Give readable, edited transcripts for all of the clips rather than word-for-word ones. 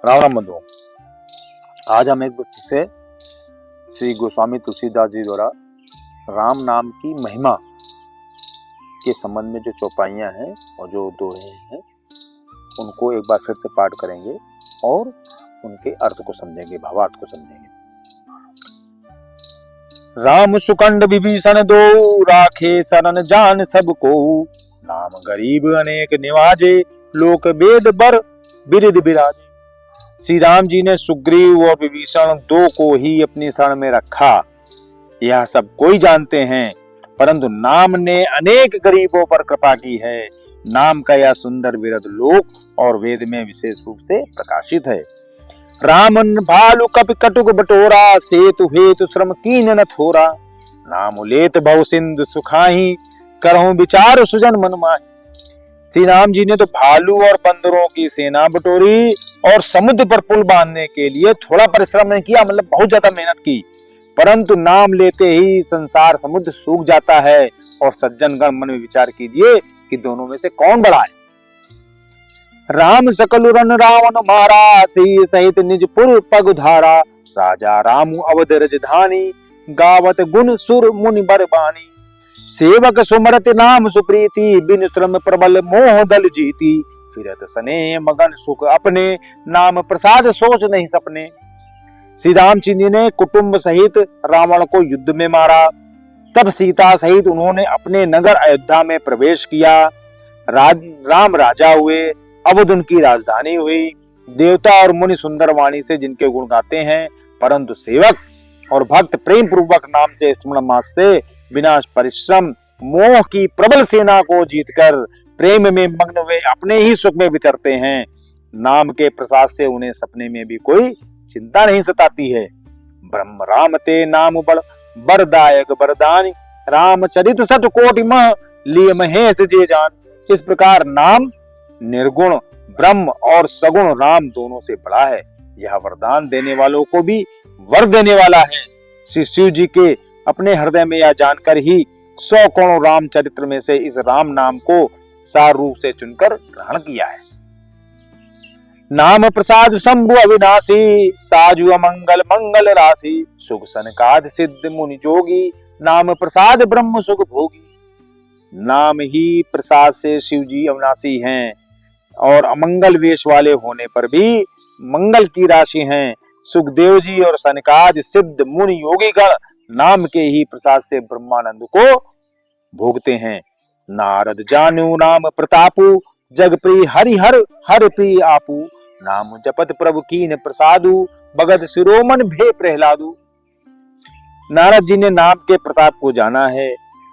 राम राम बंधुओं, आज हम एक व्यक्ति से श्री गोस्वामी तुलसीदास जी द्वारा राम नाम की महिमा के संबंध में जो चौपाइयां हैं और जो दोहे हैं उनको एक बार फिर से पाठ करेंगे और उनके अर्थ को समझेंगे, भावार्थ को समझेंगे। राम सुकंड विभीषण दो, राखे शरण जान सबको। नाम गरीब अनेक निवाजे, लोक वेद बर बिरिद बिराजे। श्री राम जी ने सुग्रीव और विभीषण दो को ही अपनी शरण में रखा, यह सब कोई जानते हैं, परंतु नाम ने अनेक गरीबों पर कृपा की है। नाम का यह सुंदर विरध लोक और वेद में विशेष रूप से प्रकाशित है। रामन भालु कपि कटुक बटोरा, सेतु हेतु श्रम कीन न थोरा। नाम लेत भव सिंधु सुखाही, करहु विचार सुजन मन माही। श्री राम जी ने तो भालू और बंदरों की सेना बटोरी और समुद्र पर पुल बांधने के लिए थोड़ा परिश्रम नहीं किया, मतलब बहुत ज्यादा मेहनत की, परंतु नाम लेते ही संसार समुद्र सूख जाता है। और सज्जनगण मन में विचार कीजिए कि दोनों में से कौन बड़ा है। राम सकल रन रावण मारा, सी सहित निजपुर पग धारा। राजा राम अवध रजधानी, गावत गुण सुर मुनि बरबानी। सेवक सुमरत नाम सुप्रीति, बिन श्रम प्रबल मोह दल जीती। फिरत सने मगन सुख अपने, नाम प्रसाद सोच नहीं सपने। श्री रामचंद्र ने कुटुंब सहित रावण को युद्ध में मारा। तब सीता सहित उन्होंने अपने नगर अयोध्या में प्रवेश किया। राम राजा हुए, अवध उनकी राजधानी हुई। देवता और मुनि सुंदर वाणी से जिनके गुण गाते हैं, परंतु सेवक और भक्त प्रेम पूर्वक नाम से स्मरण मास से बिना परिश्रम मोह की प्रबल सेना को जीतकर प्रेम में मग्न वे अपने ही सुख में विचरते हैं। नाम के प्रसाद से उन्हें सपने में भी कोई चिंता नहीं सताती है। ब्रह्म राम ते नाम बड़ बरदायक बरदानी। रामचरित सठ कोटि मह, लिए महेश जे जान। इस प्रकार नाम निर्गुण ब्रह्म और सगुण राम दोनों से बड़ा है। यह वरदान देने वालों को भी वर देने वाला है। श्री शिव जी के अपने हृदय में यह जानकर ही 100 करोड़ रामचरित्र में से इस राम नाम को सार रूप से चुनकर ग्रहण किया है। नाम प्रसाद शंभु अविनाशी, साजु अमंगल मंगल राशि। सुख सनकाद सिद्ध मुनि जोगी, नाम प्रसाद ब्रह्म सुख भोगी। नाम ही प्रसाद से शिव जी अविनाशी हैं और अमंगल वेश वाले होने पर भी मंगल की राशि हैं। सुखदेव जी और सनकाद सिद्ध मुनि योगी गण नाम के ही प्रसाद से ब्रह्मानंद को भोगते हैं। नारद जानू नाम प्रतापु, जग प्रिय हरिहर हर प्रिय आपू। नाम जपत प्रभु कीन प्रसादु, भगत शिरोमन भे प्रहलादु। नारद जी ने नाम के प्रताप को जाना है।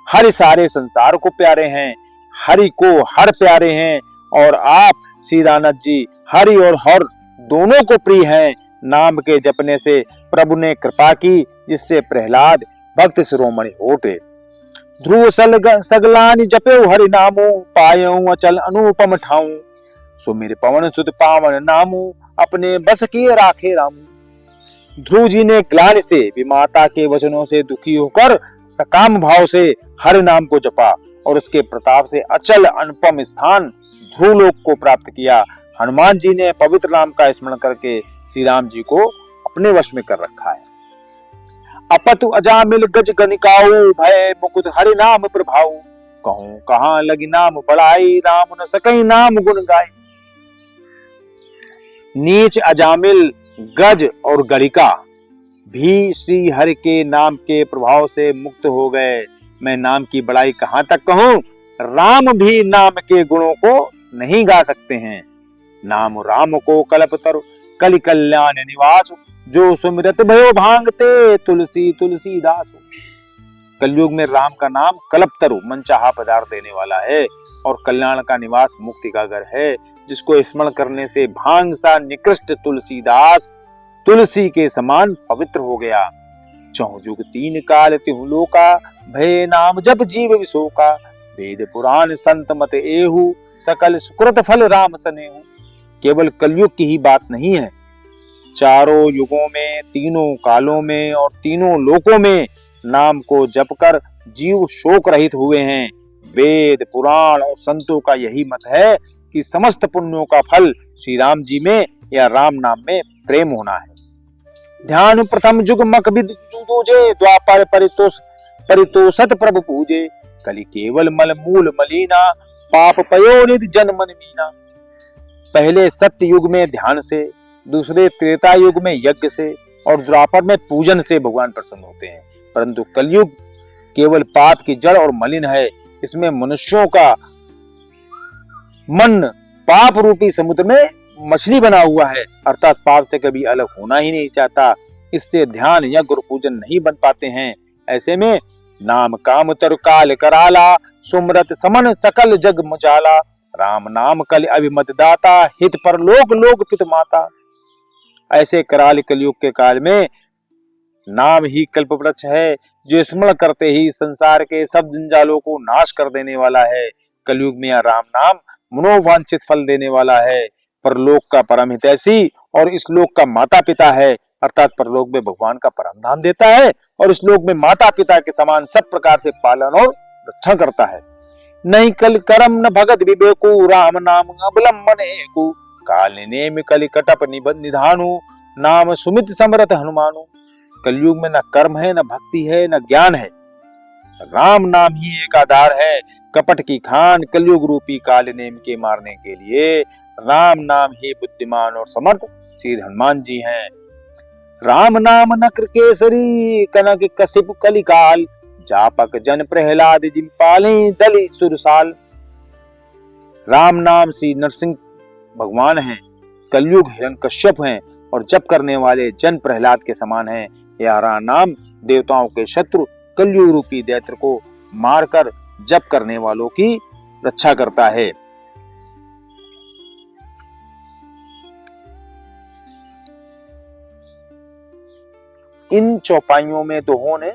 हरि सारे संसार को प्यारे हैं, हरि को हर प्यारे हैं, और आप श्री रानद जी हरि और हर दोनों को प्रिय हैं। नाम के जपने से प्रभु ने कृपा की, जिससे प्रहलाद भक्त शिरोमणि होते। ध्रुव सगलानि जपो हरि नामो, पायऊ अचल अनुपम ठाऊ। सुमिर पवन सुत पावन नामू, अपने बस किए राखे रामू। ध्रुव जी ने ग्लानि से विमाता के वचनों से दुखी होकर सकाम भाव से हरि नाम को जपा और उसके प्रताप से अचल अनुपम स्थान ध्रुव लोक को प्राप्त किया। हनुमान जी ने पवित्र नाम का स्मरण करके श्री राम जी को अपने वश में कर रखा है। अपतु अजामिल गज गनिकाऊ, भय मुकुट हरि नाम प्रभाऊ। कहूं कहां लगी नाम बड़ाई, राम न सकई नाम गुण गाई। नीच अजामिल गज और गणिका भी श्री हरि के नाम के प्रभाव से मुक्त हो गए। मैं नाम की बड़ाई कहां तक कहूं, राम भी नाम के गुणों को नहीं गा सकते हैं। नाम राम को कल्पतरु, कलि कल्याण निवास। जो सुमिरत भयो भांगते, तुलसी तुलसीदास। कलयुग में राम का नाम कल्पतरु मनचाहा पदार्थ देने वाला है और कल्याण का निवास मुक्ति का घर है, जिसको स्मरण करने से भांग सा निकृष्ट तुलसीदास तुलसी के समान पवित्र हो गया। चौं जुग तीन काल तिहु लोका, भय नाम जप जीव विशोका। वेद पुराण संत मत एहु, सकल सुकृत फल राम सनेहु। केवल कलयुग की ही बात नहीं है, चारों युगों में, तीनों कालों में और तीनों लोकों में नाम को जपकर जीव शोक रहित हुए हैं। वेद पुराण और संतों का यही मत है कि समस्त पुण्यों का फल श्री राम जी में या राम नाम में प्रेम होना है। ध्यान प्रथम जुग मक विद दूजे, द्वापर परितोषत प्रभु पूजे, कलि केवल मल मूल मलीना, पाप पयोनिधि जन मन मीना। पहले सत्य युग में ध्यान से, दूसरे त्रेता युग में यज्ञ से और द्वापर में पूजन से भगवान प्रसन्न होते हैं। परंतु कलयुग केवल पाप की जड़ और मलिन है। इसमें मनुष्यों का मन पाप रूपी समुद्र में मछली बना हुआ है, अर्थात पाप से कभी अलग होना ही नहीं चाहता। इससे ध्यान या गुरु पूजन नहीं बन पाते हैं। ऐसे में नाम काम तरु काल कराला, सुमरत समन सकल जग मचाला, राम नाम कल अभिमत दाता, हित पर लोक लोक पित माता। ऐसे कराल कलयुग के काल में नाम ही कल्प वृक्ष है, जो स्मरण करते ही संसार के सब जंजालों को नाश कर देने वाला है। कलयुग में यह राम नाम मनोवांछित फल देने वाला है। परलोक का परम हितैषी और इस लोक का माता पिता है, अर्थात परलोक में भगवान का परम धाम देता है और इस लोक में माता पिता के समान सब प्रकार से पालन और रक्षा करता है। नहीं कल करम न भगत विवेकु, राम नाम अवलंबन एकु, काल नेम कलि कटप निधानु, नाम सुमित समरथ हनुमानु। कलयुग में न कर्म है, न भक्ति है, न ज्ञान है, राम नाम ही एक आधार है। कपट की खान कलयुग रूपी काल नेम के मारने के लिए राम नाम ही बुद्धिमान और समर्थ श्री हनुमान जी हैं। राम नाम नक्र केसरी, कनक कसिप कलिकाल, जापक जन प्रहलाद जिम पाले दली सुरसाल। राम नाम श्री नरसिंह भगवान हैं, कलयुग हिरण्यकश्यप हैं और जप करने वाले जन प्रहलाद के समान हैं। यह राम नाम देवताओं के शत्रु कलयुग रूपी दैत्य को मारकर जप करने वालों की रक्षा करता है। इन चौपाइयों में दोहों ने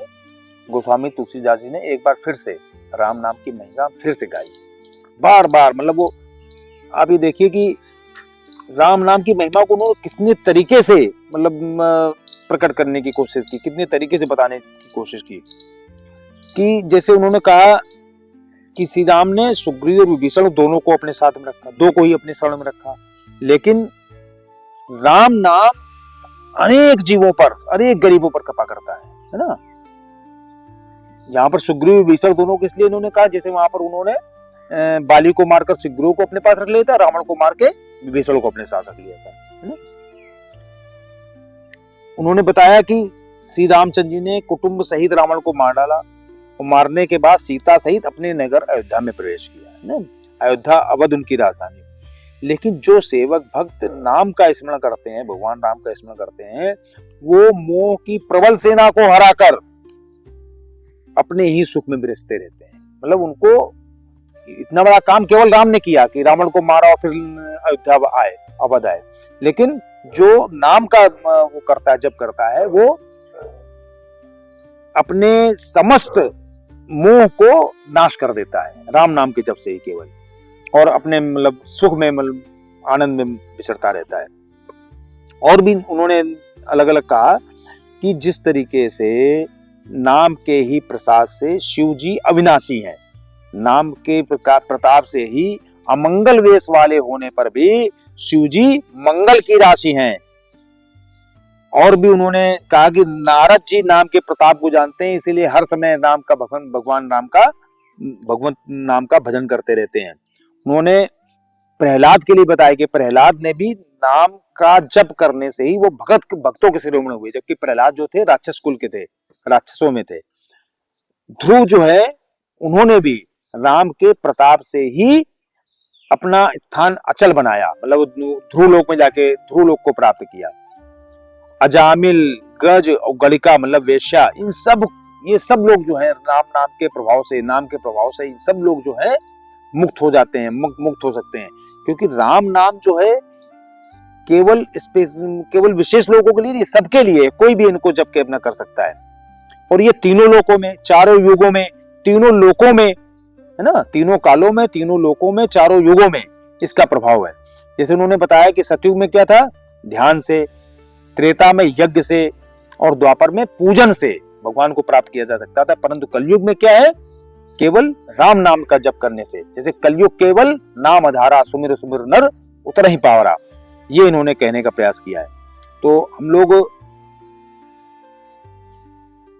गोस्वामी तुलसीदास जी ने एक बार फिर से राम नाम की महिमा फिर से गाई, बार बार। मतलब वो आप ये देखिए कि राम नाम की महिमा को उन्होंने कितने तरीके से मतलब प्रकट करने की कोशिश की, कितने तरीके से बताने की कोशिश की। कि जैसे उन्होंने कहा कि श्री राम ने सुग्रीव और विभीषण दोनों को अपने साथ में रखा, दो को ही अपने शरण में रखा, लेकिन राम नाम अनेक जीवों पर, अनेक गरीबों पर कृपा करता है ना। यहाँ पर सुग्रीव विभीषण दोनों को इसलिए उन्होंने कहा, जैसे वहां पर उन्होंने बाली को मारकर सुग्रीव को अपने पास रख लिया था, रावण को मार के विभीषण को अपने साथ रख लिया था, है ना। उन्होंने बताया कि श्री रामचंद्र जी ने कुटुंब सहित रावण को मार डाला और मारने के बाद सीता सहित अपने नगर अयोध्या में प्रवेश किया, है ना। अयोध्या अवध उनकी राजधानी। लेकिन जो सेवक भक्त नाम का स्मरण करते हैं, भगवान राम का स्मरण करते हैं, वो मोह की प्रबल सेना को हराकर अपने ही सुख में विरसते रहते हैं। मतलब उनको इतना बड़ा काम केवल राम ने किया कि रावण को मारा और फिर अयोध्या आए, अवध आए। लेकिन जो नाम का वो करता है, जब करता है, वो अपने समस्त मोह को नाश कर देता है राम नाम के जप से ही केवल, और अपने मतलब सुख में मतलब आनंद में विचरता रहता है। और भी उन्होंने अलग अलग कहा कि जिस तरीके से नाम के ही प्रसाद से शिव जी अविनाशी हैं, नाम के प्रताप से ही अमंगल वेश वाले होने पर भी शिव जी मंगल की राशि हैं। और भी उन्होंने कहा कि नारद जी नाम के प्रताप को जानते हैं, इसीलिए हर समय नाम का भगवान भगवंत नाम का भजन करते रहते हैं। उन्होंने प्रहलाद के लिए बताया कि प्रहलाद ने भी नाम का जप करने से ही वो भक्तों के शिरोमणि हुए, जबकि प्रहलाद जो थे राक्षस कुल के थे, राक्षसों में थे। ध्रुव जो है उन्होंने भी राम के प्रताप से ही अपना स्थान अचल बनाया, मतलब ध्रुव लोक में जाके ध्रुव लोक को प्राप्त किया। अजामिल, गज और गलिका मतलब वेश्या, ये सब लोग जो है राम नाम के प्रभाव से, नाम के प्रभाव से इन सब लोग जो है मुक्त हो जाते हैं, मुक्त हो सकते हैं। क्योंकि राम नाम जो है केवल विशेष लोगों के लिए नहीं, सबके लिए, कोई भी इनको जप के अपना कर सकता है। और ये तीनों लोकों में, चारों युगों में, तीनों लोकों में, है ना, तीनों कालों में, तीनों लोकों में, चारों युगों में इसका प्रभाव है। जैसे उन्होंने बताया कि सतयुग में क्या था, ध्यान से, त्रेता में यज्ञ से और द्वापर में पूजन से भगवान को प्राप्त किया जा सकता था। परंतु कलयुग में क्या है, केवल राम नाम का जप करने से, जैसे कलयुग केवल नाम आधारा, सुमिर सुमिर नर उतर ही पावरा, ये इन्होंने कहने का प्रयास किया है। तो हम लोग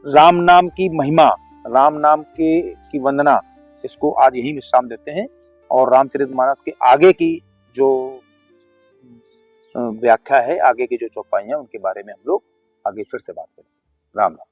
राम नाम की महिमा, राम नाम की वंदना, इसको आज यही विश्राम देते हैं और रामचरितमानस के आगे की जो व्याख्या है, आगे की जो चौपाइयां, उनके बारे में हम लोग आगे फिर से बात करें। राम राम।